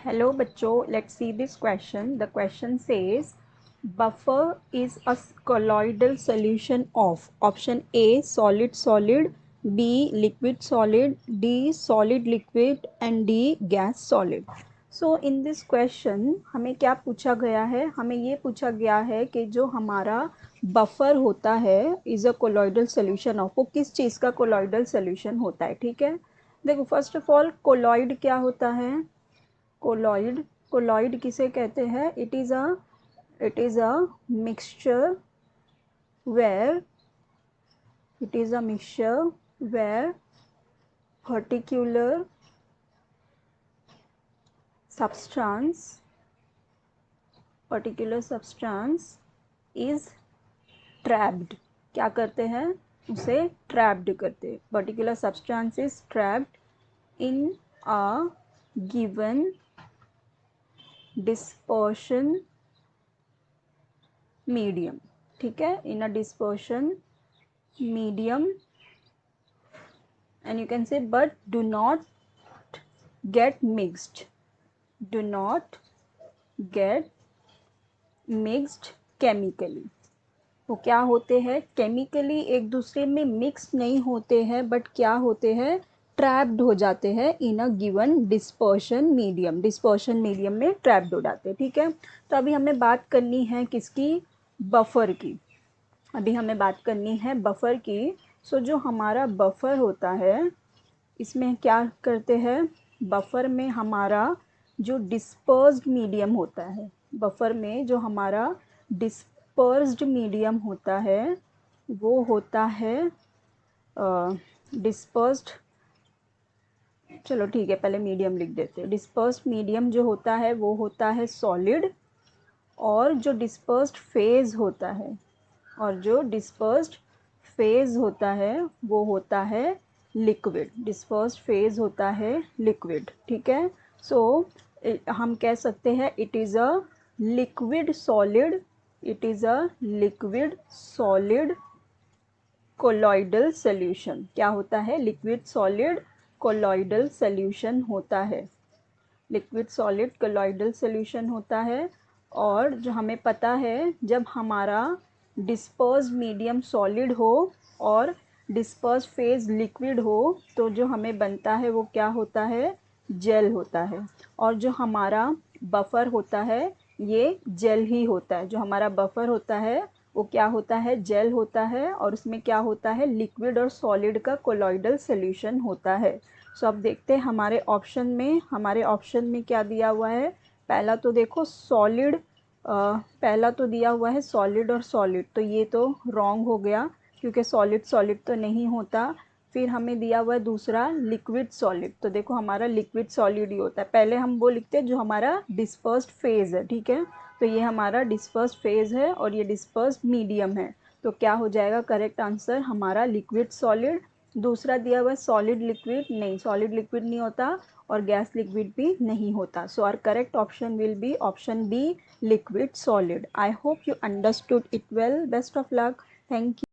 Hello bachcho, let's see this question. The question says buffer is a colloidal solution of option A solid solid, B liquid solid, D solid liquid and D gas solid. So in this question हमें क्या पूछा गया है, हमें ये पूछा गया है कि जो हमारा बफर होता है is a colloidal solution of, वो किस चीज़ का कोलॉइडल सोल्यूशन होता है. ठीक है, देखो फर्स्ट ऑफ ऑल कोलॉइड क्या होता है. कोलॉइड किसे कहते हैं. It is a mixture where particular substance is trapped. क्या करते हैं, उसे ट्रैप्ड करते हैं. Particular substance is trapped in a given dispersion medium. ठीक है, in a dispersion medium, and you can say but do not get mixed chemically. वो क्या होते हैं, केमिकली एक दूसरे में मिक्स नहीं होते हैं, बट क्या होते हैं, ट्रैप्ड हो जाते हैं इन अ गिवन डिस्पर्शन मीडियम में ट्रैप्ड हो जाते हैं. ठीक है, तो अभी हमें बात करनी है किसकी, बफर की. बफर की. सो जो हमारा बफर होता है इसमें क्या करते हैं, बफर में हमारा जो डिस्पर्स्ड मीडियम होता है, वो होता है डिस्पर्स्ड. चलो ठीक है, पहले मीडियम लिख देते हैं. डिस्पर्स्ड मीडियम जो होता है वो होता है सॉलिड, और जो डिस्पर्स्ड फेज होता है वो होता है लिक्विड. ठीक है, सो हम कह सकते हैं it is a liquid solid colloidal solution. क्या होता है, लिक्विड सॉलिड कोलॉइडल सॉल्यूशन होता है. और जो हमें पता है, जब हमारा डिस्पर्स मीडियम सॉलिड हो और डिस्पर्स फेज लिक्विड हो तो जो हमें बनता है वो क्या होता है, जेल होता है. और जो हमारा बफर होता है ये जेल ही होता है. जो हमारा बफर होता है वो क्या होता है, जेल होता है, और उसमें क्या होता है, लिक्विड और सॉलिड का कोलॉइडल सॉल्यूशन होता है. सो अब देखते हैं हमारे ऑप्शन में क्या दिया हुआ है. पहला तो देखो सॉलिड, पहला तो दिया हुआ है सॉलिड और सॉलिड, तो ये तो रॉन्ग हो गया क्योंकि सॉलिड तो नहीं होता. फिर हमें दिया हुआ है दूसरा लिक्विड सॉलिड, तो देखो हमारा लिक्विड सॉलिड ही होता है. पहले हम वो लिखते हैं जो हमारा डिस्पर्स्ड फेज है. ठीक है, तो ये हमारा डिस्पर्स्ड फेज है और ये डिस्पर्स्ड मीडियम है. तो क्या हो जाएगा, करेक्ट आंसर हमारा लिक्विड सॉलिड. दूसरा दिया हुआ है सॉलिड लिक्विड नहीं होता और गैस लिक्विड भी नहीं होता. So our correct option will be option B, liquid solid. I hope you understood it well. Best of luck. Thank you.